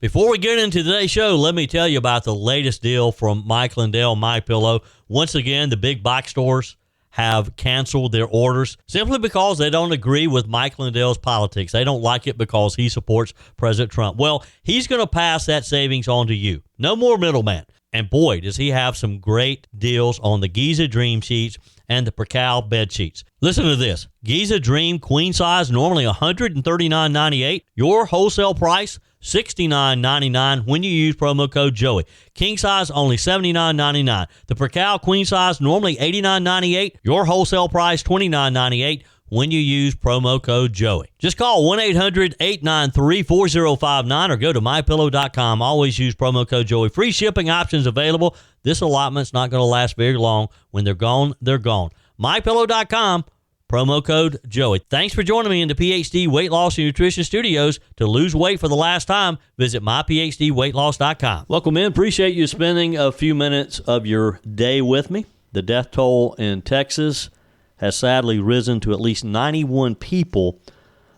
Before we get into today's show, let me tell you about the latest deal from Mike Lindell, MyPillow. Once again, the big box stores have canceled their orders simply because they don't agree with Mike Lindell's politics. They don't like it because he supports President Trump. Well, he's going to pass that savings on to you. No more middleman. And boy, does he have some great deals on the Giza Dream sheets and the Percal bed sheets. Listen to this. Giza Dream queen size, normally $139.98. Your wholesale price, $69.99 when you use promo code Joey. King size, only $79.99. The Percal queen size, normally $89.98. Your wholesale price, $29.98 when you use promo code Joey. Just call 1-800-893-4059 or go to MyPillow.com. Always use promo code Joey. Free shipping options available. This allotment's not going to last very long. When they're gone, they're gone. MyPillow.com, promo code Joey. Thanks for joining me in the PhD Weight Loss and Nutrition Studios. To lose weight for the last time, visit myphdweightloss.com. Welcome in. Appreciate you spending a few minutes of your day with me. The death toll in Texas has sadly risen to at least 91 people.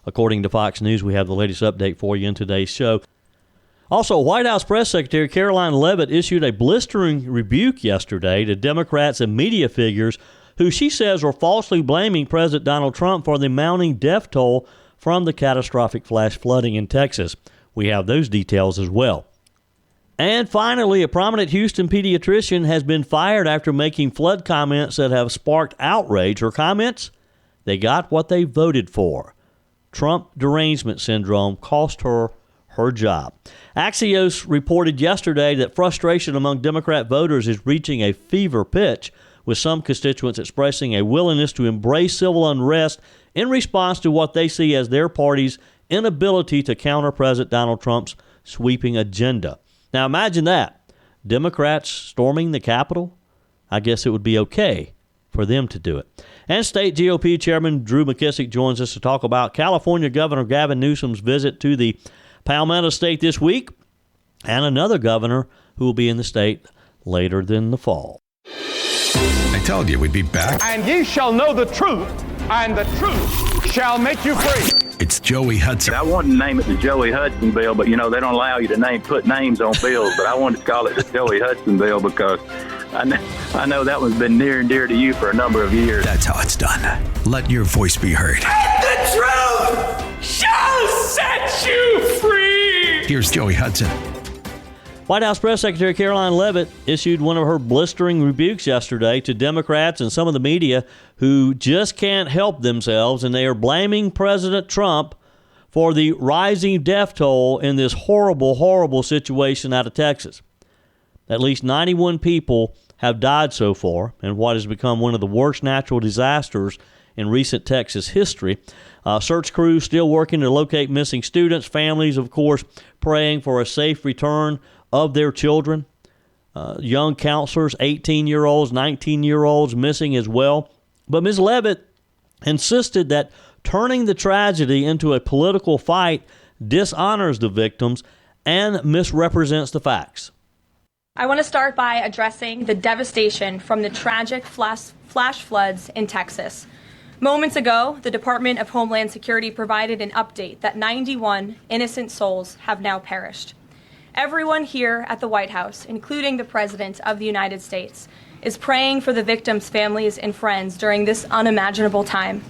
According to Fox News, we have the latest update for you in today's show. Also, White House Press Secretary Karoline Leavitt issued a blistering rebuke yesterday to Democrats and media figures who she says are falsely blaming President Donald Trump for the mounting death toll from the catastrophic flash flooding in Texas. We have those details as well. And finally, a prominent Houston pediatrician has been fired after making flood comments that have sparked outrage. Her comments, they got what they voted for. Trump derangement syndrome cost her her job. Axios reported yesterday that frustration among Democrat voters is reaching a fever pitch, with some constituents expressing a willingness to embrace civil unrest in response to what they see as their party's inability to counter President Donald Trump's sweeping agenda. Now imagine that. Democrats storming the Capitol? I guess it would be okay for them to do it. And State GOP Chairman Drew McKissick joins us to talk about California Governor Gavin Newsom's visit to the Palmetto State this week, and another governor who will be in the state later in the fall. I told you we'd be back. And ye shall know the truth, and the truth shall make you free. It's Joey Hudson. I wanted to name it the Joey Hudson bill, but, they don't allow you to put names on bills. But I wanted to call it the Joey Hudson bill because I know that one's been near and dear to you for a number of years. That's how it's done. Let your voice be heard. And the truth shall set you free. Here's Joey Hudson. White House Press Secretary Karoline Leavitt issued one of her blistering rebukes yesterday to Democrats and some of the media who just can't help themselves, and they are blaming President Trump for the rising death toll in this horrible, horrible situation out of Texas. At least 91 people have died so far in what has become one of the worst natural disasters in recent Texas history. Search crews still working to locate missing students, families, of course, praying for a safe return of their children. Young counselors, 18-year-olds, 19-year-olds missing as well. But Ms. Leavitt insisted that turning the tragedy into a political fight dishonors the victims and misrepresents the facts. I want to start by addressing the devastation from the tragic flash floods in Texas. Moments ago, the Department of Homeland Security provided an update that 91 innocent souls have now perished. Everyone here at the White House, including the President of the United States, is praying for the victims' families and friends during this unimaginable time.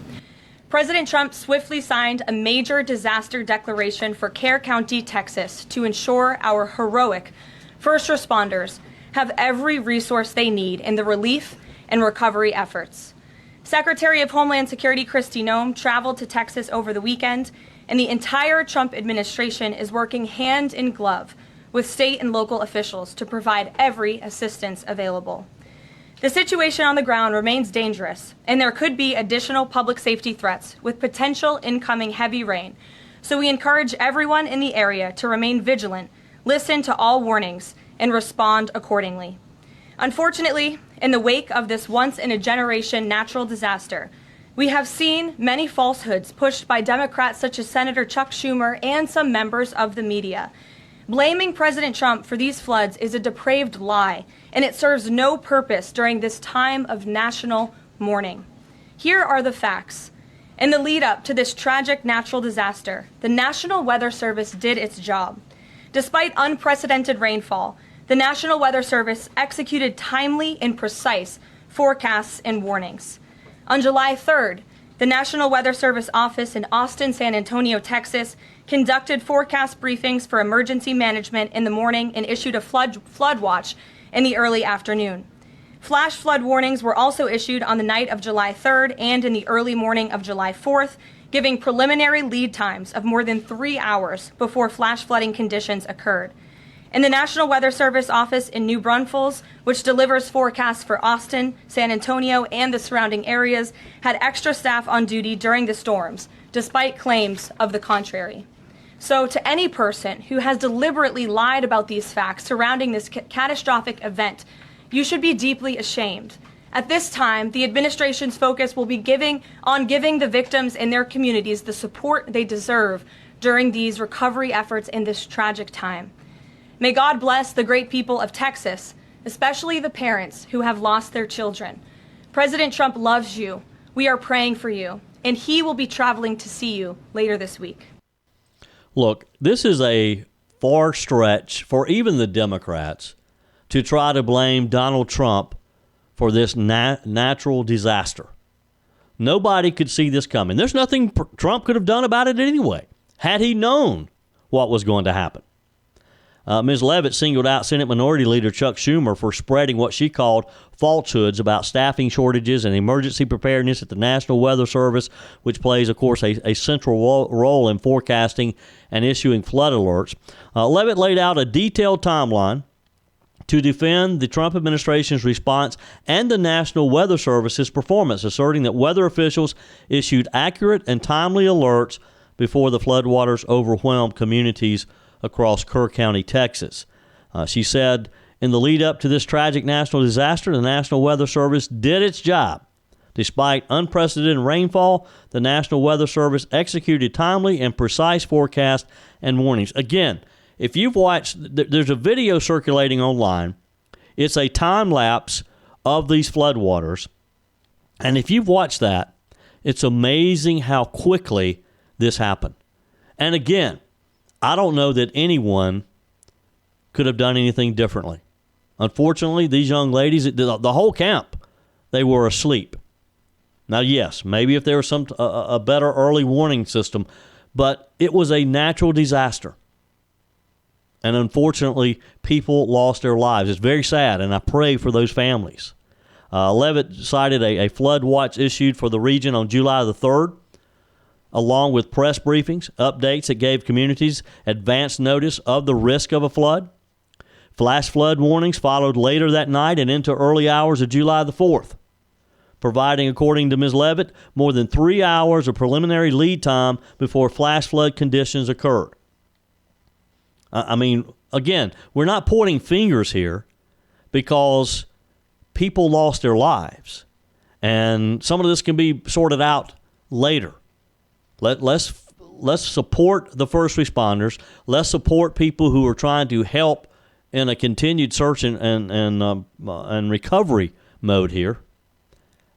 President Trump swiftly signed a major disaster declaration for Kerr County, Texas, to ensure our heroic first responders have every resource they need in the relief and recovery efforts. Secretary of Homeland Security Kristi Noem traveled to Texas over the weekend, and the entire Trump administration is working hand in glove with state and local officials to provide every assistance available. The situation on the ground remains dangerous, and there could be additional public safety threats with potential incoming heavy rain. So we encourage everyone in the area to remain vigilant, listen to all warnings, and respond accordingly. Unfortunately, in the wake of this once-in-a-generation natural disaster, we have seen many falsehoods pushed by Democrats such as Senator Chuck Schumer and some members of the media. Blaming President Trump for these floods is a depraved lie, and it serves no purpose during this time of national mourning. Here are the facts. In the lead up to this tragic natural disaster, the National Weather Service did its job. Despite unprecedented rainfall, the National Weather Service executed timely and precise forecasts and warnings. On July 3rd, the National Weather Service office in Austin, San Antonio, Texas, conducted forecast briefings for emergency management in the morning and issued a flood watch in the early afternoon. Flash flood warnings were also issued on the night of July 3rd and in the early morning of July 4th, giving preliminary lead times of more than 3 hours before flash flooding conditions occurred. And the National Weather Service office in New Braunfels, which delivers forecasts for Austin, San Antonio, and the surrounding areas, had extra staff on duty during the storms, despite claims of the contrary. So to any person who has deliberately lied about these facts surrounding this catastrophic event, you should be deeply ashamed. At this time, the administration's focus will be giving the victims and their communities the support they deserve during these recovery efforts in this tragic time. May God bless the great people of Texas, especially the parents who have lost their children. President Trump loves you. We are praying for you, and he will be traveling to see you later this week. Look, this is a far stretch for even the Democrats to try to blame Donald Trump for this natural disaster. Nobody could see this coming. There's nothing Trump could have done about it anyway, had he known what was going to happen. Ms. Leavitt singled out Senate Minority Leader Chuck Schumer for spreading what she called falsehoods about staffing shortages and emergency preparedness at the National Weather Service, which plays, of course, a central role in forecasting and issuing flood alerts. Leavitt laid out a detailed timeline to defend the Trump administration's response and the National Weather Service's performance, asserting that weather officials issued accurate and timely alerts before the floodwaters overwhelmed communities across Kerr County, Texas. She said, in the lead up to this tragic national disaster, the National Weather Service did its job. Despite unprecedented rainfall, the National Weather Service executed timely and precise forecasts and warnings. Again, if you've watched, there's a video circulating online. It's a time lapse of these floodwaters. And if you've watched that, it's amazing how quickly this happened. And again, I don't know that anyone could have done anything differently. Unfortunately, these young ladies, the whole camp, they were asleep. Now, yes, maybe if there was a better early warning system, but it was a natural disaster. And unfortunately, people lost their lives. It's very sad, and I pray for those families. Leavitt cited a flood watch issued for the region on July the 3rd. Along with press briefings, updates that gave communities advance notice of the risk of a flood. Flash flood warnings followed later that night and into early hours of July the 4th, providing, according to Ms. Leavitt, more than 3 hours of preliminary lead time before flash flood conditions occurred. I mean, again, we're not pointing fingers here because people lost their lives, and some of this can be sorted out later. Let's support the first responders. Let's support people who are trying to help in a continued search and recovery mode here,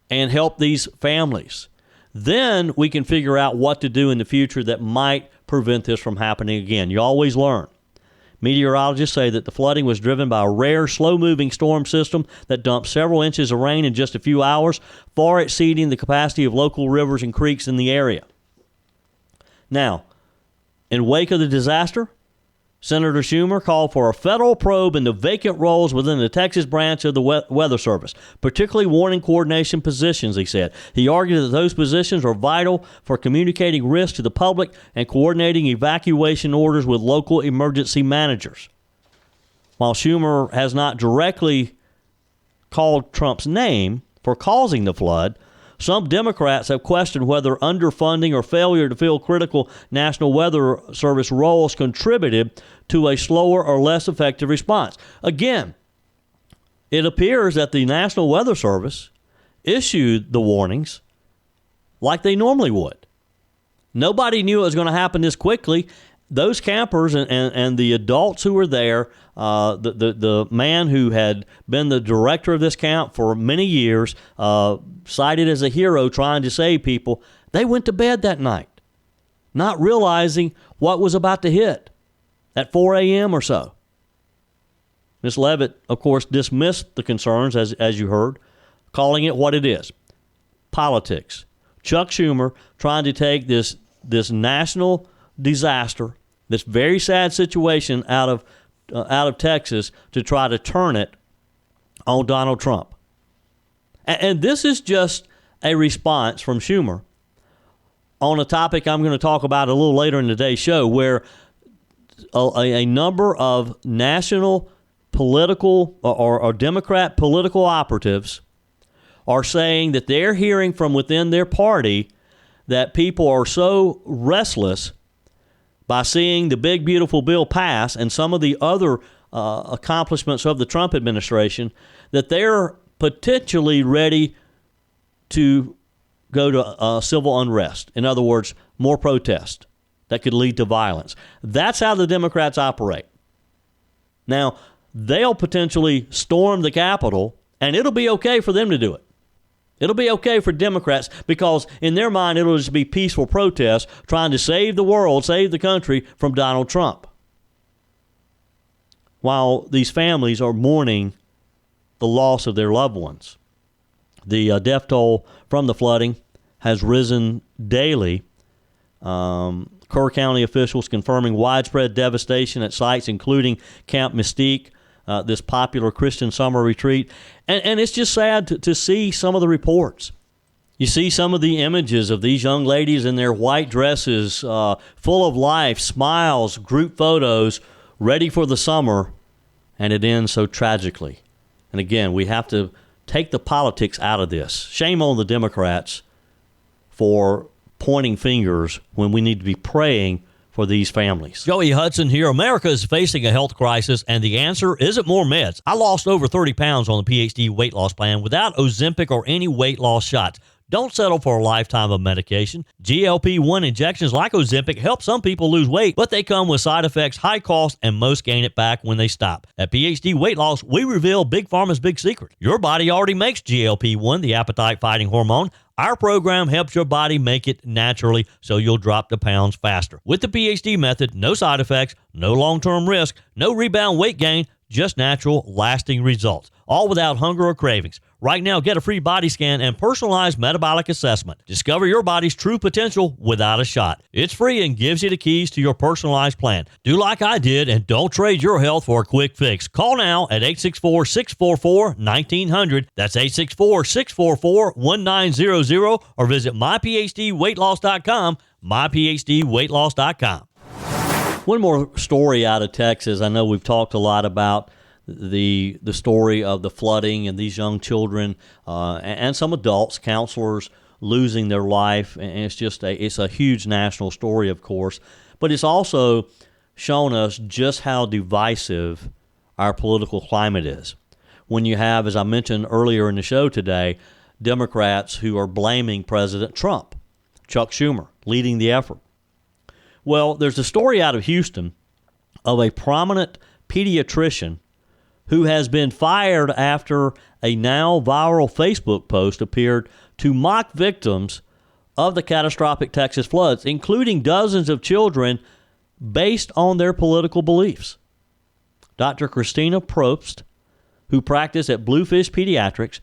and help these families. Then we can figure out what to do in the future that might prevent this from happening again. You always learn. Meteorologists say that the flooding was driven by a rare, slow-moving storm system that dumped several inches of rain in just a few hours, far exceeding the capacity of local rivers and creeks in the area. Now, in wake of the disaster, Senator Schumer called for a federal probe into vacant roles within the Texas branch of the Weather Service, particularly warning coordination positions, he said. He argued that those positions are vital for communicating risk to the public and coordinating evacuation orders with local emergency managers. While Schumer has not directly called Trump's name for causing the flood, some Democrats have questioned whether underfunding or failure to fill critical National Weather Service roles contributed to a slower or less effective response. Again, it appears that the National Weather Service issued the warnings like they normally would. Nobody knew it was going to happen this quickly. Those campers and the adults who were there, the man who had been the director of this camp for many years, cited as a hero trying to save people, they went to bed that night, not realizing what was about to hit. at 4 a.m. or so. Ms. Leavitt, of course, dismissed the concerns, as you heard, calling it what it is, politics. Chuck Schumer trying to take this national disaster, this very sad situation out of Texas to try to turn it on Donald Trump. And this is just a response from Schumer on a topic I'm going to talk about a little later in today's show, where a number of national political or Democrat political operatives are saying that they're hearing from within their party that people are so restless by seeing the big, beautiful bill pass and some of the other accomplishments of the Trump administration that they're potentially ready to go to civil unrest. In other words, more protest that could lead to violence. That's how the Democrats operate. Now, they'll potentially storm the Capitol, and it'll be okay for them to do it. It'll be okay for Democrats because in their mind, it'll just be peaceful protest trying to save the world, save the country from Donald Trump. While these families are mourning the loss of their loved ones. The death toll from the flooding has risen daily. Kerr County officials confirming widespread devastation at sites including Camp Mystique, this popular Christian summer retreat. And it's just sad to see some of the reports. You see some of the images of these young ladies in their white dresses, full of life, smiles, group photos, ready for the summer, and it ends so tragically. And again, we have to take the politics out of this. Shame on the Democrats for pointing fingers when we need to be praying for these families. Joey Hudson here. America is facing a health crisis, and the answer isn't more meds. I lost over 30 pounds on the PhD weight loss plan without Ozempic or any weight loss shots. Don't settle for a lifetime of medication. GLP-1 injections like Ozempic help some people lose weight, but they come with side effects, high cost, and most gain it back when they stop. At PhD Weight Loss, we reveal Big Pharma's big secret. Your body already makes GLP-1, the appetite-fighting hormone. Our program helps your body make it naturally so you'll drop the pounds faster. With the PhD method, no side effects, no long-term risk, no rebound weight gain, just natural, lasting results, all without hunger or cravings. Right now, get a free body scan and personalized metabolic assessment. Discover your body's true potential without a shot. It's free and gives you the keys to your personalized plan. Do like I did and don't trade your health for a quick fix. Call now at 864-644-1900. That's 864-644-1900 or visit myphdweightloss.com, myphdweightloss.com. One more story out of Texas. I know we've talked a lot about the story of the flooding and these young children and some adults, counselors losing their life. And it's a huge national story, of course. But it's also shown us just how divisive our political climate is. When you have, as I mentioned earlier in the show today, Democrats who are blaming President Trump, Chuck Schumer, leading the effort. Well, there's a story out of Houston of a prominent pediatrician who has been fired after a now viral Facebook post appeared to mock victims of the catastrophic Texas floods, including dozens of children based on their political beliefs. Dr. Christina Probst, who practiced at Bluefish Pediatrics,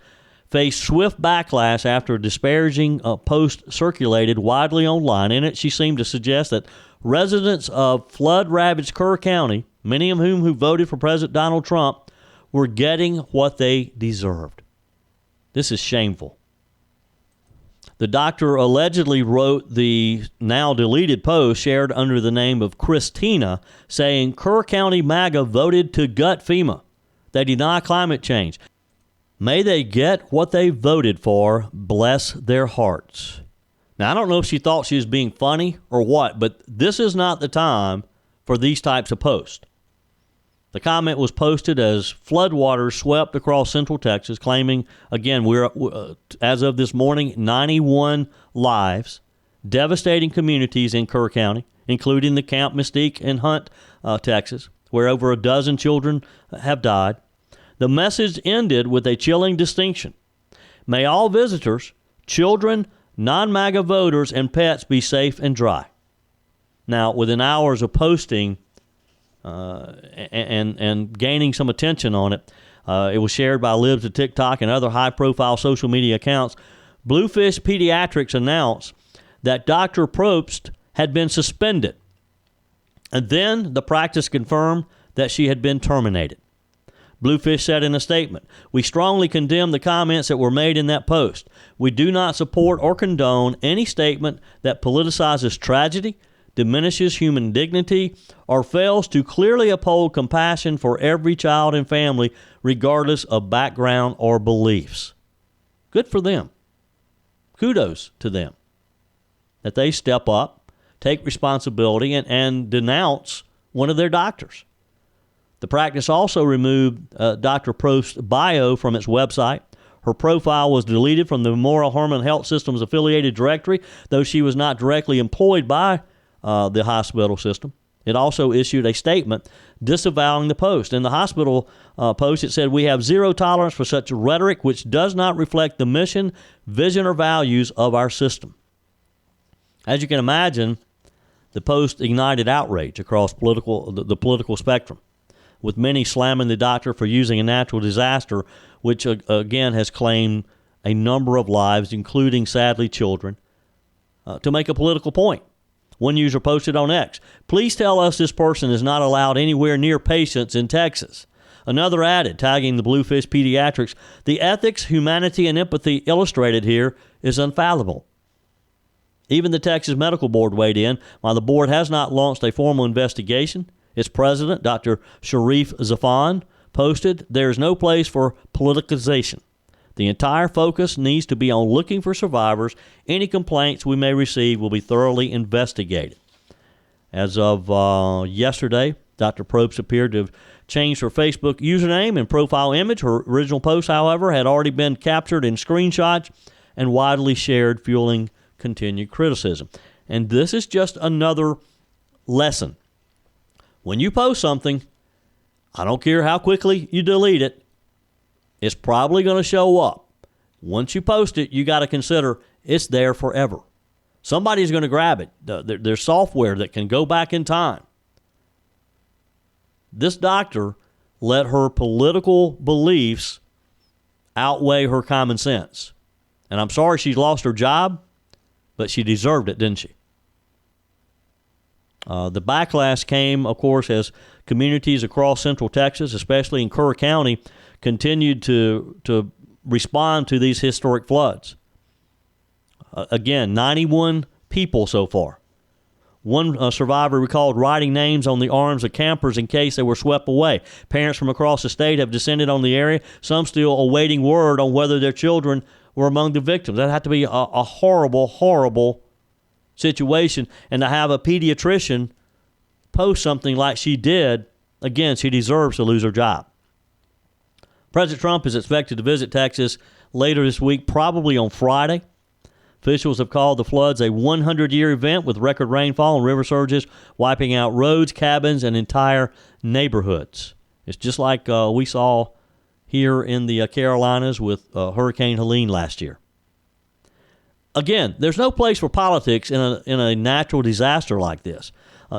faced swift backlash after a disparaging post circulated widely online. In it, she seemed to suggest that residents of flood-ravaged Kerr County, many of whom who voted for President Donald Trump, were getting what they deserved. This is shameful. The doctor allegedly wrote the now deleted post shared under the name of Christina, saying Kerr County MAGA voted to gut FEMA. They deny climate change. May they get what they voted for, bless their hearts. Now, I don't know if she thought she was being funny or what, but this is not the time for these types of posts. The comment was posted as floodwaters swept across central Texas, claiming, again, we're as of this morning, 91 lives, devastating communities in Kerr County, including the Camp Mystique in Hunt, Texas, where over a dozen children have died. The message ended with a chilling distinction. May all visitors, children, non-MAGA voters, and pets be safe and dry. Now, within hours of posting and gaining some attention on it. It was shared by libs of TikTok and other high-profile social media accounts. Bluefish Pediatrics announced that Dr. Probst had been suspended, and then the practice confirmed that she had been terminated. Bluefish said in a statement, "We strongly condemn the comments that were made in that post. We do not support or condone any statement that politicizes tragedy, diminishes human dignity, or fails to clearly uphold compassion for every child and family, regardless of background or beliefs." Good for them. Kudos to them that they step up, take responsibility, and denounce one of their doctors. The practice also removed Dr. Prost's bio from its website. Her profile was deleted from the Memorial Hermann Health System's affiliated directory, though she was not directly employed by the hospital system. It also issued a statement disavowing the post. In the hospital post, it said, "We have zero tolerance for such rhetoric which does not reflect the mission, vision, or values of our system." As you can imagine, the post ignited outrage across the political spectrum, with many slamming the doctor for using a natural disaster, which again has claimed a number of lives, including, sadly, children, to make a political point. One user posted on X, "Please tell us this person is not allowed anywhere near patients in Texas." Another added, tagging the Bluefish Pediatrics, "The ethics, humanity, and empathy illustrated here is unfathomable." Even the Texas Medical Board weighed in. While the board has not launched a formal investigation, its president, Dr. Sharif Zafan, posted, "There is no place for politicization. The entire focus needs to be on looking for survivors. Any complaints we may receive will be thoroughly investigated." As of yesterday, Dr. Probst appeared to have changed her Facebook username and profile image. Her original post, however, had already been captured in screenshots and widely shared, fueling continued criticism. And this is just another lesson. When you post something, I don't care how quickly you delete it, it's probably going to show up. Once you post it, you got to consider it's there forever. Somebody's going to grab it. There's software that can go back in time. This doctor let her political beliefs outweigh her common sense. And I'm sorry she's lost her job, but she deserved it, didn't she? The backlash came, of course, as communities across Central Texas, especially in Kerr County, continued to respond to these historic floods. Again, 91 people so far. One survivor recalled writing names on the arms of campers in case they were swept away. Parents from across the state have descended on the area, some still awaiting word on whether their children were among the victims. That had to be a horrible, horrible situation. And to have a pediatrician post something like she did, again, she deserves to lose her job. President Trump is expected to visit Texas later this week, probably on Friday. Officials have called the floods a 100-year event with record rainfall and river surges wiping out roads, cabins, and entire neighborhoods. It's just like we saw here in the Carolinas with Hurricane Helene last year. Again, there's no place for politics in a natural disaster like this.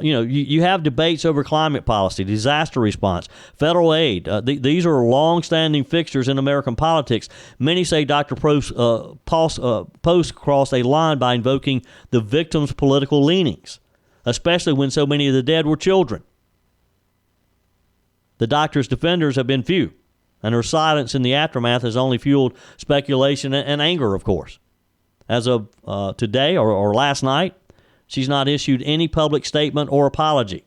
You have debates over climate policy, disaster response, federal aid. These are long-standing fixtures in American politics. Many say Dr. Post crossed a line by invoking the victim's political leanings, especially when so many of the dead were children. The doctor's defenders have been few, and her silence in the aftermath has only fueled speculation and anger, of course. As of today or last night, she's not issued any public statement or apology.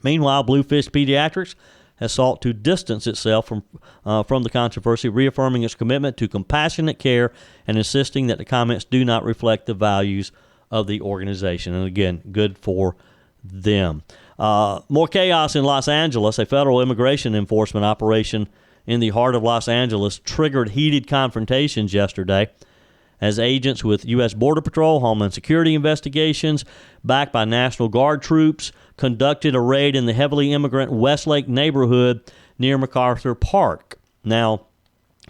Meanwhile, Bluefish Pediatrics has sought to distance itself from the controversy, reaffirming its commitment to compassionate care and insisting that the comments do not reflect the values of the organization. And again, good for them. More chaos in Los Angeles. A federal immigration enforcement operation in the heart of Los Angeles triggered heated confrontations yesterday as agents with U.S. Border Patrol, Homeland Security investigations, backed by National Guard troops, conducted a raid in the heavily immigrant Westlake neighborhood near MacArthur Park. Now,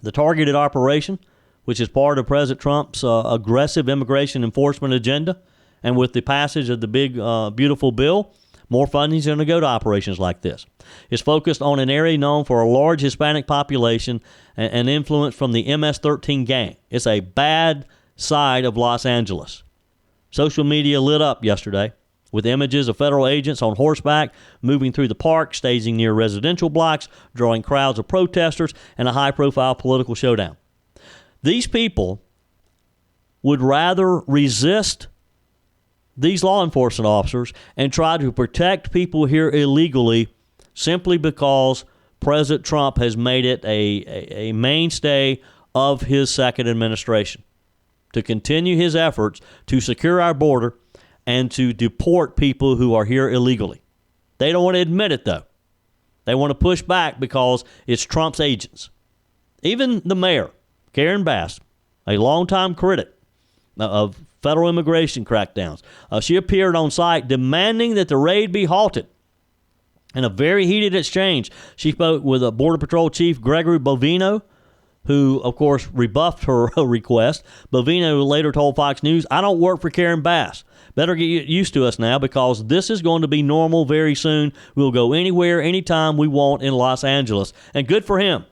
the targeted operation, which is part of President Trump's aggressive immigration enforcement agenda, and with the passage of the big, beautiful bill More funding is going to go to operations like this. It's focused on an area known for a large Hispanic population and influence from the MS-13 gang. It's a bad side of Los Angeles. Social media lit up yesterday with images of federal agents on horseback moving through the park, staging near residential blocks, drawing crowds of protesters, and a high-profile political showdown. These people would rather resist these law enforcement officers and try to protect people here illegally simply because President Trump has made it a mainstay of his second administration to continue his efforts to secure our border and to deport people who are here illegally. They don't want to admit it, though. They want to push back because it's Trump's agents. Even the mayor, Karen Bass, a longtime critic of federal immigration crackdowns, she appeared on site demanding that the raid be halted. In a very heated exchange, she spoke with Border Patrol Chief Gregory Bovino, who, of course, rebuffed her request. Bovino later told Fox News, "I don't work for Karen Bass. Better get used to us now because this is going to be normal very soon. We'll go anywhere, anytime we want in Los Angeles." And good for him.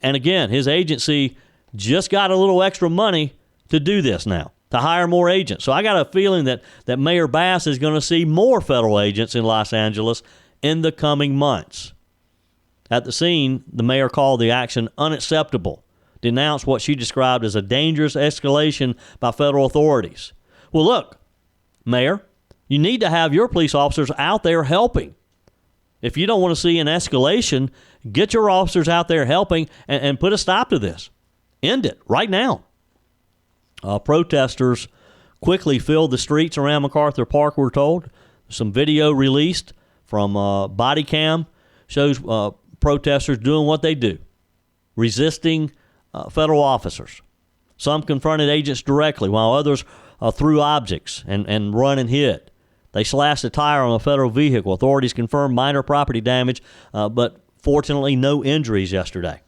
And again, his agency just got a little extra money to do this now, to hire more agents. So I got a feeling that Mayor Bass is going to see more federal agents in Los Angeles in the coming months. At the scene, the mayor called the action unacceptable, denounced what she described as a dangerous escalation by federal authorities. Well, look, Mayor, you need to have your police officers out there helping. If you don't want to see an escalation, get your officers out there helping and put a stop to this. End it right now. Protesters quickly filled the streets around MacArthur Park, we're told. Some video released from body cam shows protesters doing what they do, resisting federal officers. Some confronted agents directly, while others threw objects and run and hid. They slashed a tire on a federal vehicle. Authorities confirmed minor property damage, but fortunately no injuries yesterday.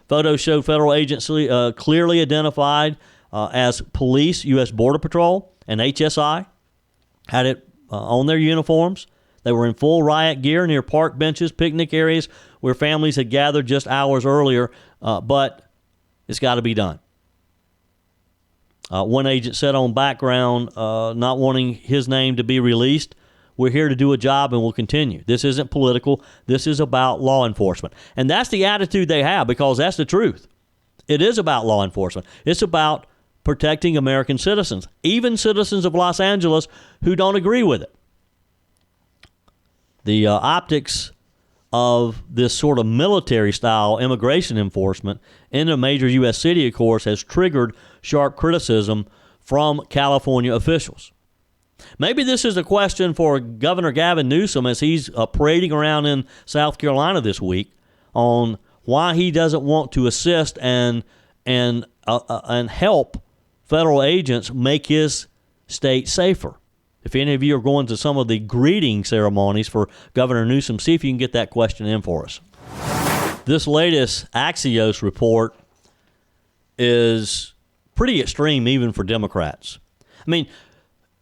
Photos showed federal agents clearly identified as police, U.S. Border Patrol, and HSI, had it on their uniforms. They were in full riot gear near park benches, picnic areas where families had gathered just hours earlier, but it's got to be done. One agent said on background, not wanting his name to be released, "We're here to do a job and we'll continue. This isn't political. This is about law enforcement." And that's the attitude they have because that's the truth. It is about law enforcement. It's about protecting American citizens, even citizens of Los Angeles who don't agree with it. The optics of this sort of military-style immigration enforcement in a major U.S. city, of course, has triggered sharp criticism from California officials. Maybe this is a question for Governor Gavin Newsom as he's parading around in South Carolina this week on why he doesn't want to assist and help federal agents make his state safer. If any of you are going to some of the greeting ceremonies for Governor Newsom, see if you can get that question in for us. This latest Axios report is pretty extreme even for Democrats. I mean,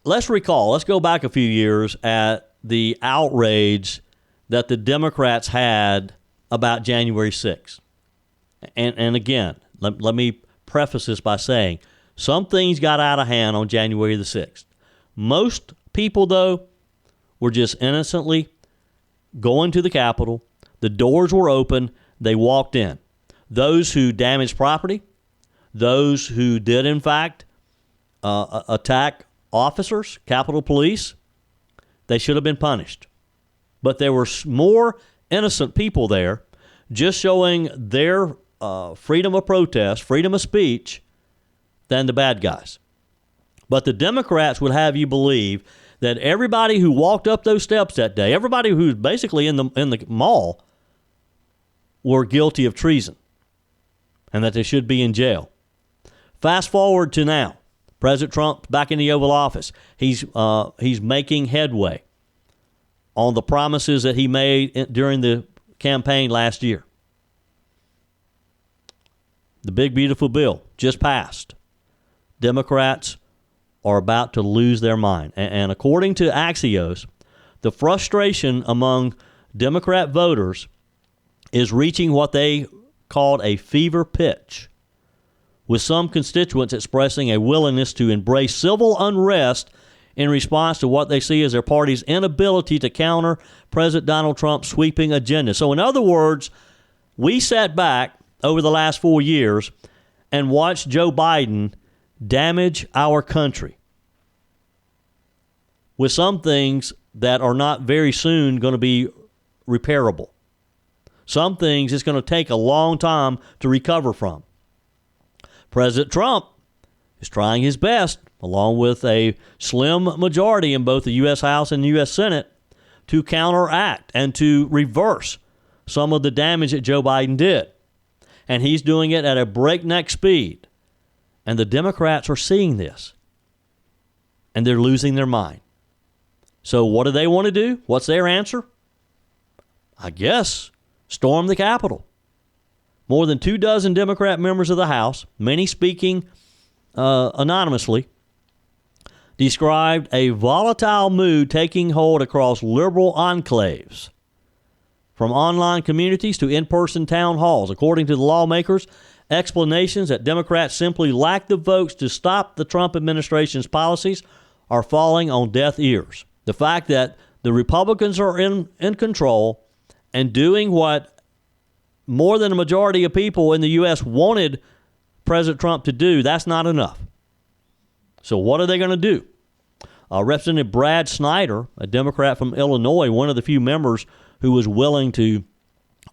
let's go back a few years at the outrage that the Democrats had about January 6th. And again, let me preface this by saying some things got out of hand on January the 6th. Most people, though, were just innocently going to the Capitol. The doors were open. They walked in. Those who damaged property, those who did, in fact, attack officers, Capitol Police, they should have been punished. But there were more innocent people there just showing their freedom of protest, freedom of speech, than the bad guys. But the Democrats would have you believe that everybody who walked up those steps that day, everybody who's basically in the mall, were guilty of treason and that they should be in jail. Fast forward to now. President Trump back in the Oval Office. He's making headway on the promises that he made during the campaign last year. The big, beautiful bill just passed. Democrats are about to lose their mind. And according to Axios, the frustration among Democrat voters is reaching what they called a fever pitch, with some constituents expressing a willingness to embrace civil unrest in response to what they see as their party's inability to counter President Donald Trump's sweeping agenda. So in other words, we sat back over the last 4 years and watched Joe Biden damage our country with some things that are not very soon going to be repairable. Some things it's going to take a long time to recover from. President Trump is trying his best, along with a slim majority in both the U.S. House and the U.S. Senate, to counteract and to reverse some of the damage that Joe Biden did. And he's doing it at a breakneck speed. And the Democrats are seeing this. And they're losing their mind. So what do they want to do? What's their answer? I guess storm the Capitol. More than 24 Democrat members of the House, many speaking anonymously, described a volatile mood taking hold across liberal enclaves, from online communities to in-person town halls. According to the lawmakers, explanations that Democrats simply lack the votes to stop the Trump administration's policies are falling on deaf ears. The fact that the Republicans are in control and doing what more than a majority of people in the U.S. wanted President Trump to do, that's not enough. So what are they going to do? Representative Brad Snyder, a Democrat from Illinois, one of the few members who was willing to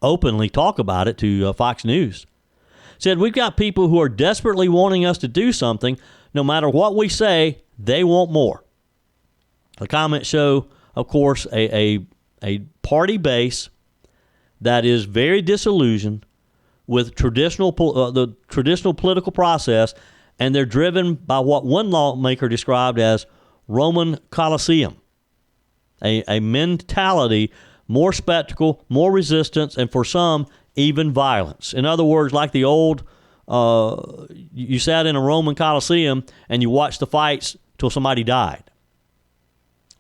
openly talk about it to Fox News, said, we've got people who are desperately wanting us to do something. No matter what we say, they want more. The comments show, of course, a party base that is very disillusioned with the traditional political process, and they're driven by what one lawmaker described as Roman Colosseum, a mentality, more spectacle, more resistance, and for some, even violence. In other words, like the old, you sat in a Roman Colosseum and you watched the fights till somebody died.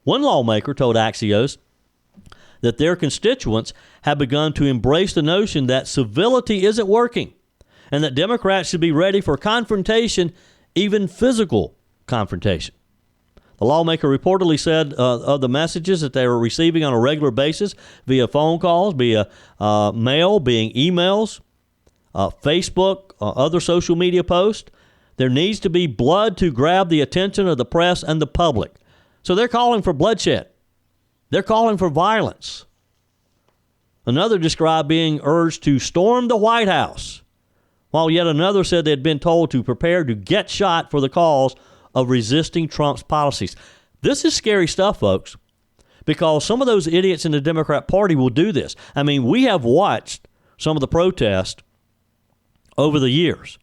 One lawmaker told Axios that their constituents have begun to embrace the notion that civility isn't working and that Democrats should be ready for confrontation, even physical confrontation. The lawmaker reportedly said of the messages that they were receiving on a regular basis via phone calls, via mail, being emails, Facebook, other social media posts, there needs to be blood to grab the attention of the press and the public. So they're calling for bloodshed. They're calling for violence. Another described being urged to storm the White House, while yet another said they had been told to prepare to get shot for the cause of resisting Trump's policies. This is scary stuff, folks, because some of those idiots in the Democrat Party will do this. I mean, we have watched some of the protests over the years.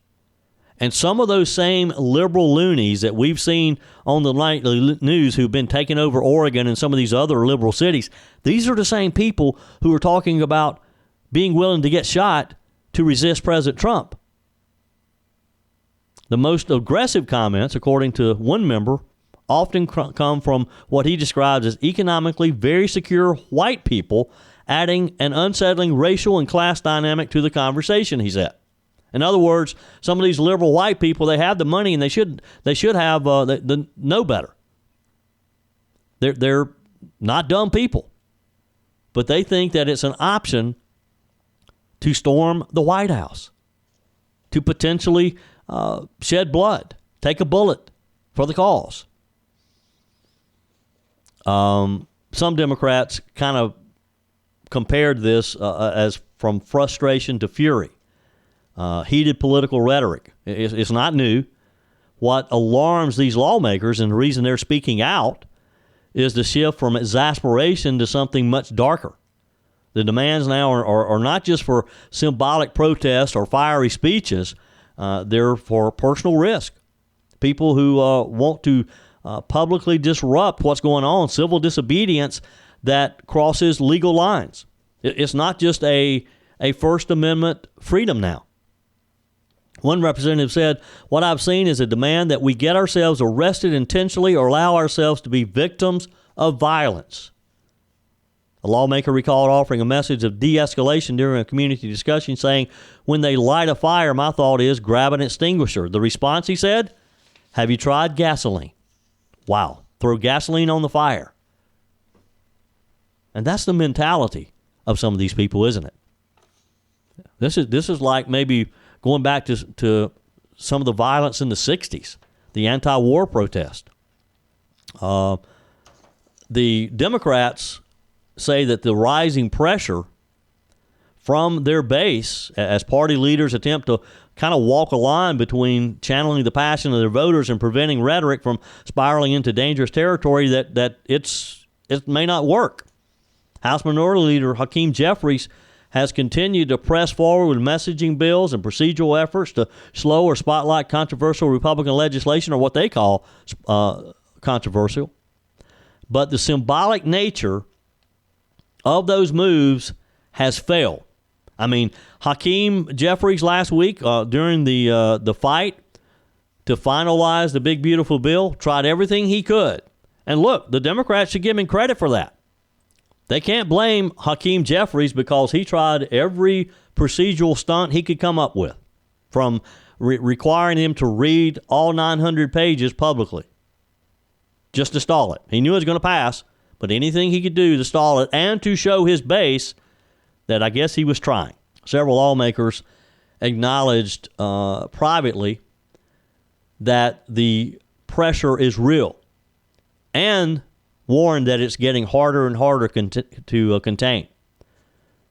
And some of those same liberal loonies that we've seen on the nightly news who've been taking over Oregon and some of these other liberal cities, these are the same people who are talking about being willing to get shot to resist President Trump. The most aggressive comments, according to one member, often come from what he describes as economically very secure white people, adding an unsettling racial and class dynamic to the conversation, he said. In other words, some of these liberal white people, they have the money and they should have know better. They're not dumb people, but they think that it's an option to storm the White House, to potentially shed blood, take a bullet for the cause. Some Democrats kind of compared this as from frustration to fury. Heated political rhetoric. It's not new. What alarms these lawmakers, and the reason they're speaking out, is the shift from exasperation to something much darker. The demands now are not just for symbolic protest or fiery speeches. They're for personal risk. People who want to publicly disrupt what's going on, civil disobedience that crosses legal lines. It's not just a First Amendment freedom now. One representative said, what I've seen is a demand that we get ourselves arrested intentionally or allow ourselves to be victims of violence. A lawmaker recalled offering a message of de-escalation during a community discussion, saying, when they light a fire, my thought is grab an extinguisher. The response, he said, have you tried gasoline? Wow. Throw gasoline on the fire. And that's the mentality of some of these people, isn't it? This is like maybe going back to some of the violence in the 60s, the anti-war protest. The Democrats say that the rising pressure from their base as party leaders attempt to kind of walk a line between channeling the passion of their voters and preventing rhetoric from spiraling into dangerous territory that it may not work. House Minority Leader Hakeem Jeffries has continued to press forward with messaging bills and procedural efforts to slow or spotlight controversial Republican legislation, or what they call controversial. But the symbolic nature of those moves has failed. I mean, Hakeem Jeffries last week during the fight to finalize the big, beautiful bill tried everything he could. And look, the Democrats should give him credit for that. They can't blame Hakeem Jeffries because he tried every procedural stunt he could come up with, from requiring him to read all 900 pages publicly just to stall it. He knew it was going to pass, but anything he could do to stall it and to show his base that I guess he was trying. Several lawmakers acknowledged privately that the pressure is real and warned that it's getting harder and harder to contain.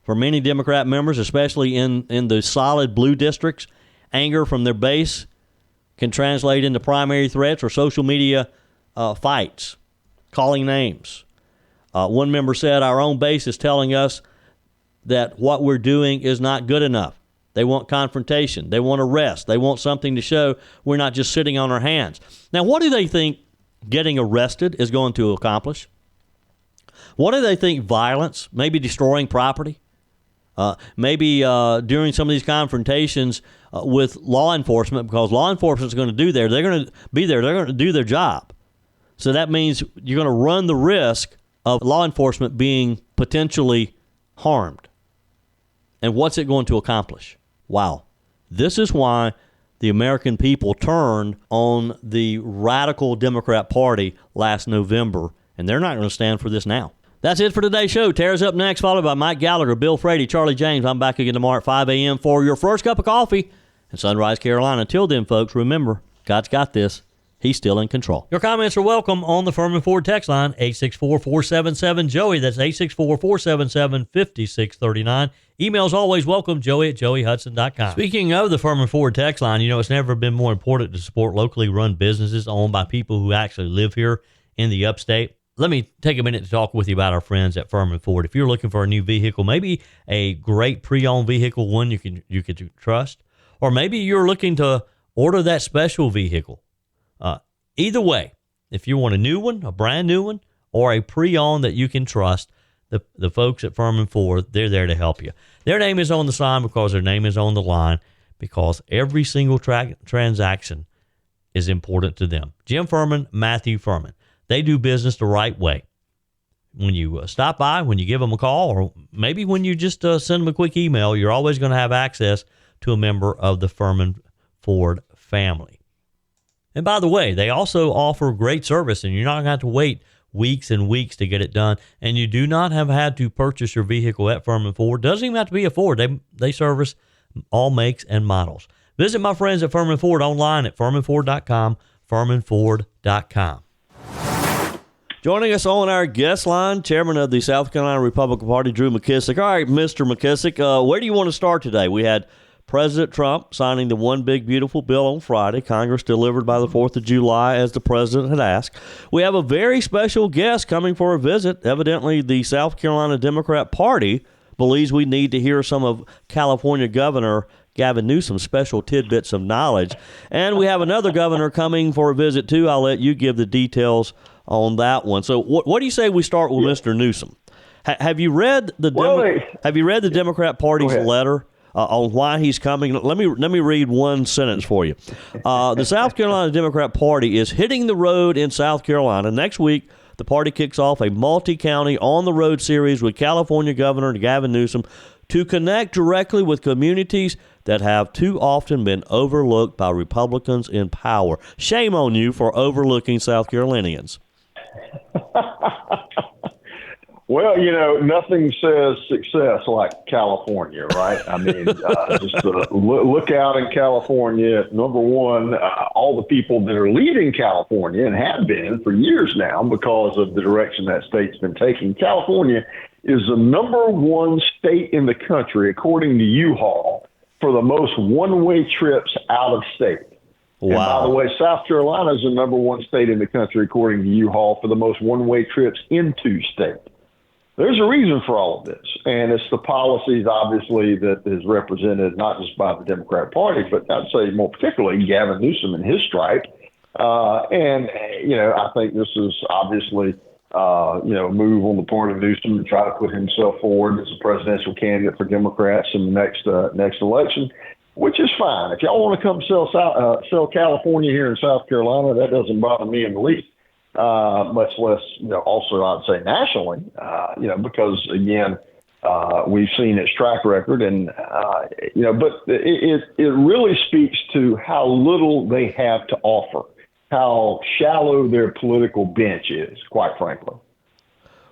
For many Democrat members, especially in the solid blue districts, anger from their base can translate into primary threats or social media fights, calling names. One member said, our own base is telling us that what we're doing is not good enough. They want confrontation. They want arrest. They want something to show we're not just sitting on our hands. Now, what do they think getting arrested is going to accomplish? What do they think violence, maybe destroying property, maybe during some of these confrontations with law enforcement, because law enforcement is going to do they're going to be there, they're going to do their job. So that means you're going to run the risk of law enforcement being potentially harmed. And what's it going to accomplish? Wow. This is why the American people turned on the radical Democrat Party last November, and they're not going to stand for this now. That's it for today's show. Tara's up next, followed by Mike Gallagher, Bill Frady, Charlie James. I'm back again tomorrow at 5 a.m. for your first cup of coffee in Sunrise, Carolina. Until then, folks, remember, God's got this. He's still in control. Your comments are welcome on the Furman Ford text line, 864-477-JOEY. That's 864-477-5639. Email's always welcome, joey@joeyhudson.com. Speaking of the Furman Ford text line, it's never been more important to support locally run businesses owned by people who actually live here in the upstate. Let me take a minute to talk with you about our friends at Furman Ford. If you're looking for a new vehicle, maybe a great pre-owned vehicle, one you can trust, or maybe you're looking to order that special vehicle. Either way, if you want a new one, a brand new one, or a pre-owned that you can trust, the folks at Furman Ford, they're there to help you. Their name is on the sign because their name is on the line, because every single transaction is important to them. Jim Furman, Matthew Furman. They do business the right way. When you stop by, when you give them a call, or maybe when you just send them a quick email, you're always going to have access to a member of the Furman Ford family. And by the way, they also offer great service, and you're not going to have to wait weeks and weeks to get it done. And you do not have had to purchase your vehicle at Furman Ford. Doesn't even have to be a Ford. They service all makes and models. Visit my friends at Furman Ford online at furmanford.com, furmanford.com. Joining us on our guest line, Chairman of the South Carolina Republican Party, Drew McKissick. All right, Mr. McKissick, where do you want to start today? We had President Trump signing the one big beautiful bill on Friday. Congress delivered by the 4th of July, as the president had asked. We have a very special guest coming for a visit. Evidently, the South Carolina Democrat Party believes we need to hear some of California Governor Gavin Newsom's special tidbits of knowledge. And we have another governor coming for a visit, too. I'll let you give the details on that one. So what do you say we start with Mr. Newsom? Have you read the Democrat Party's letter on why he's coming? Let me read one sentence for you. The South Carolina Democrat Party is hitting the road in South Carolina. Next week, the party kicks off a multi-county on-the-road series with California Governor Gavin Newsom to connect directly with communities that have too often been overlooked by Republicans in power. Shame on you for overlooking South Carolinians. Well, nothing says success like California, right? I mean, just look out in California. Number one, all the people that are leaving California and have been for years now because of the direction that state's been taking. California is the number one state in the country, according to U-Haul, for the most one-way trips out of state. Wow. And by the way, South Carolina is the number one state in the country, according to U-Haul, for the most one-way trips into state. There's a reason for all of this, and it's the policies, obviously, that is represented not just by the Democratic Party, but I'd say more particularly Gavin Newsom and his stripe. I think this is obviously, a move on the part of Newsom to try to put himself forward as a presidential candidate for Democrats in the next election, which is fine. If y'all want to come sell California here in South Carolina, that doesn't bother me in the least. Much less, also I'd say nationally, because again, we've seen its track record and, but it really speaks to how little they have to offer, how shallow their political bench is, quite frankly.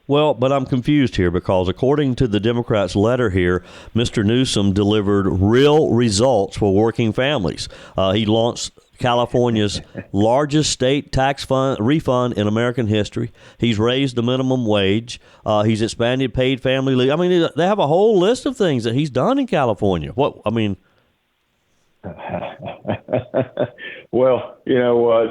Well, but I'm confused here because according to the Democrats' letter here, Mr. Newsom delivered real results for working families. He launched California's largest state tax refund in American history. He's raised the minimum wage. He's expanded paid family leave. I mean, they have a whole list of things that he's done in California. Well,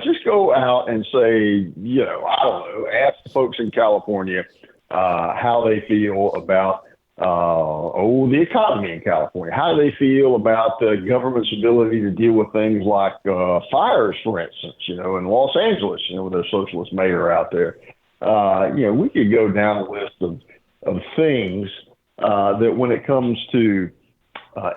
just go out and say, I don't know, ask the folks in California how they feel about the economy in California. How do they feel about the government's ability to deal with things like fires, for instance, in Los Angeles, with their socialist mayor out there. We could go down a list of things that when it comes to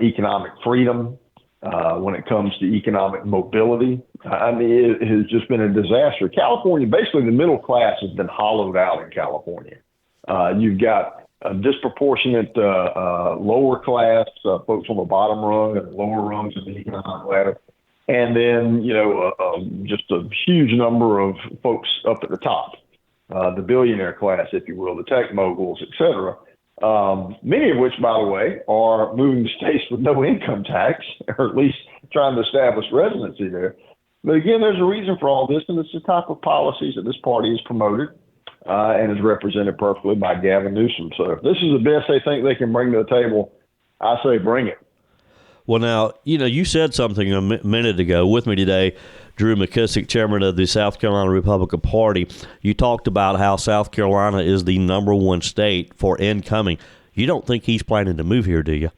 economic freedom, when it comes to economic mobility, it has just been a disaster. California, basically the middle class has been hollowed out in California. You've got a disproportionate lower class folks on the bottom rung and lower rungs of the economic ladder. And then, just a huge number of folks up at the top, the billionaire class, if you will, the tech moguls, et cetera. Many of which, by the way, are moving to states with no income tax, or at least trying to establish residency there. But again, there's a reason for all this, and it's the type of policies that this party has promoted and is represented perfectly by Gavin Newsom. So if this is the best they think they can bring to the table, I say bring it. Well, now, you said something a minute ago with me today, Drew McKissick, chairman of the South Carolina Republican Party. You talked about how South Carolina is the number one state for incoming. You don't think he's planning to move here, do you?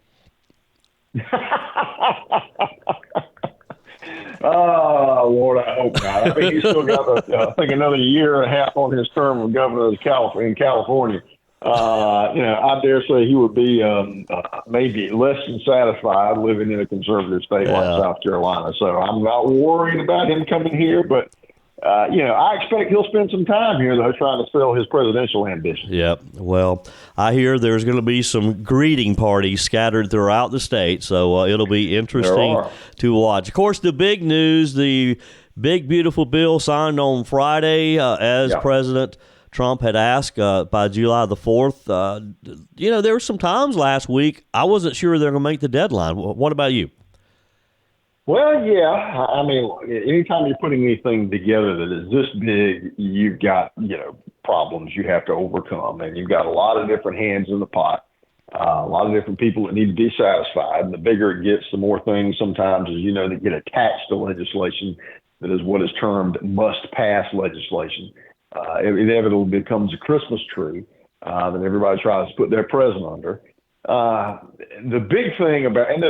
Oh, Lord, I hope not. I mean, he's still got, I think, another year and a half on his term of governor of California. I dare say he would be maybe less than satisfied living in a conservative state like South Carolina. So I'm not worried about him coming here, but I expect he'll spend some time here, though, trying to sell his presidential ambition. Yep. Well, I hear there's going to be some greeting parties scattered throughout the state, so it'll be interesting to watch. Of course, the big news, the big, beautiful bill signed on Friday as President Trump had asked by July the 4th. There were some times last week I wasn't sure they were going to make the deadline. What about you? Well, yeah. I mean, anytime you're putting anything together that is this big, you've got, problems you have to overcome. And you've got a lot of different hands in the pot, a lot of different people that need to be satisfied. And the bigger it gets, the more things sometimes, as you know, that get attached to legislation that is what is termed must-pass legislation. It inevitably becomes a Christmas tree that everybody tries to put their present under. The big thing about, and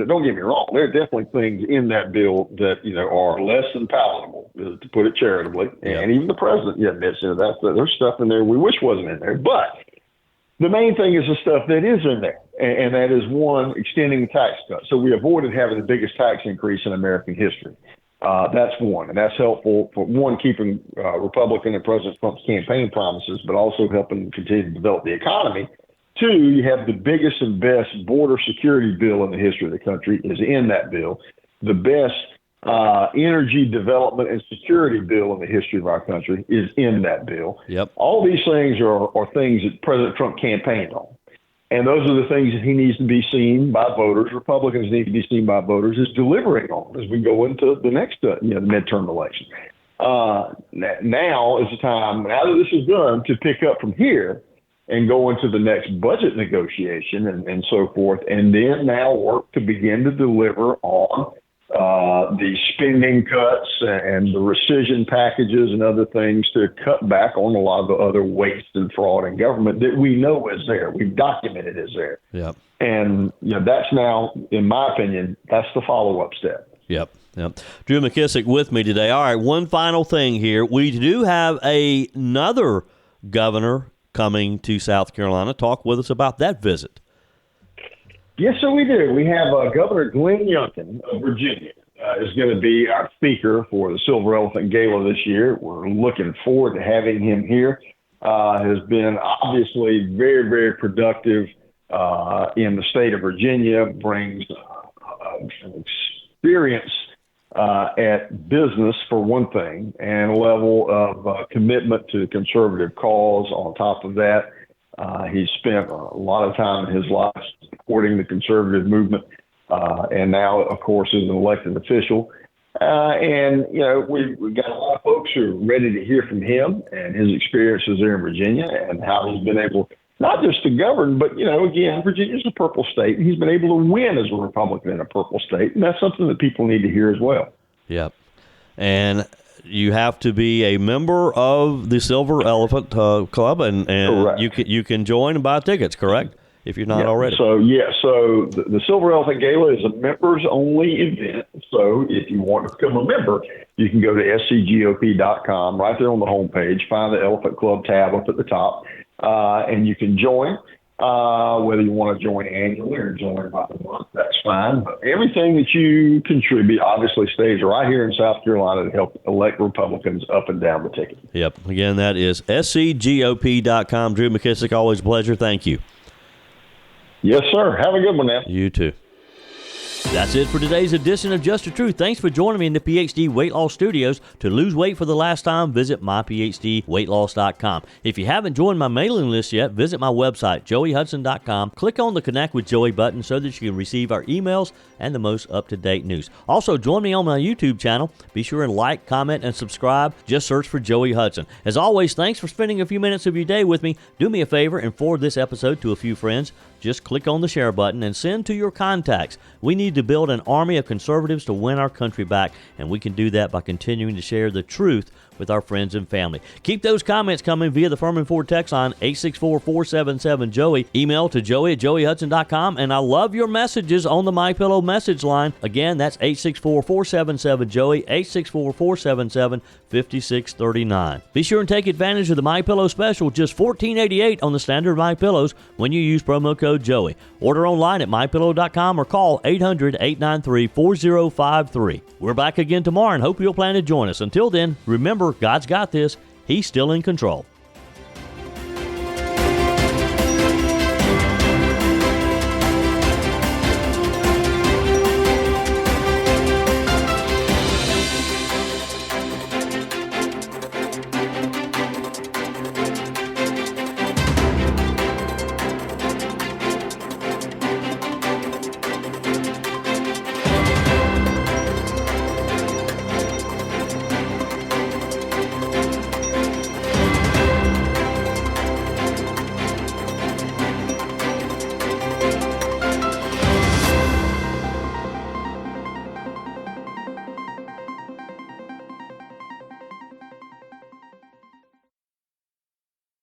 don't get me wrong, there are definitely things in that bill that, are less than palatable, to put it charitably. And even the president admits that there's stuff in there we wish wasn't in there. But the main thing is the stuff that is in there. And that is, one, extending the tax cut. So we avoided having the biggest tax increase in American history. That's one, and that's helpful for one, keeping Republican and President Trump's campaign promises, but also helping continue to develop the economy. Two, you have the biggest and best border security bill in the history of the country is in that bill. The best energy development and security bill in the history of our country is in that bill. Yep. All these things are things that President Trump campaigned on. And those are the things that he needs to be seen by voters. Republicans need to be seen by voters as delivering on as we go into the next the midterm election. Now is the time, now that this is done, to pick up from here and go into the next budget negotiation and so forth, and then now work to begin to deliver on the spending cuts and the rescission packages and other things to cut back on a lot of the other waste and fraud in government that we know is there. We've documented is there. Yep. And that's now, in my opinion, that's the follow-up step. Yep. Drew McKissick with me today. All right, one final thing here. We do have another governor coming to South Carolina. Talk with us about that visit. Yes, sir, we do. We have Governor Glenn Youngkin of Virginia is going to be our speaker for the Silver Elephant Gala this year. We're looking forward to having him here. Has been obviously very, very productive in the state of Virginia, brings an experience at business, for one thing, and a level of commitment to conservative cause on top of that. He's spent a lot of time in his life supporting the conservative movement, and now, of course, is an elected official. And, we've got a lot of folks who are ready to hear from him and his experiences there in Virginia and how he's been able not just to govern, but, again, Virginia's a purple state, and he's been able to win as a Republican in a purple state, and that's something that people need to hear as well. Yep. And you have to be a member of the Silver Elephant Club, and you can join and buy tickets, correct? If you're not already. So the Silver Elephant Gala is a members-only event. So if you want to become a member, you can go to scgop.com, right there on the homepage, find the Elephant Club tab up at the top, and you can join. Whether you want to join annually or join by the month, that's fine. But everything that you contribute obviously stays right here in South Carolina to help elect Republicans up and down the ticket. Yep. Again, that is scgop.com. Drew McKissick, always a pleasure. Thank you. Yes, sir. Have a good one now. You too. That's it for today's edition of Just the Truth. Thanks for joining me in the PhD Weight Loss Studios. To lose weight for the last time, visit myphdweightloss.com. If you haven't joined my mailing list yet, visit my website, joeyhudson.com. Click on the Connect with Joey button so that you can receive our emails and the most up-to-date news. Also, join me on my YouTube channel. Be sure and like, comment, and subscribe. Just search for Joey Hudson. As always, thanks for spending a few minutes of your day with me. Do me a favor and forward this episode to a few friends. Just click on the share button and send to your contacts. We need to build an army of conservatives to win our country back, and we can do that by continuing to share the truth with our friends and family. Keep those comments coming via the Furman Ford text line, 864-477-JOEY. Email to joey@joeyhudson.com, and I love your messages on the MyPillow message line. Again, that's 864-477-JOEY, 864-477-5639. Be sure and take advantage of the MyPillow special, just $14.88 on the standard MyPillows when you use promo code Joey. Order online at mypillow.com or call 800-893-4053. We're back again tomorrow and hope you'll plan to join us. Until then, remember, God's got this. He's still in control.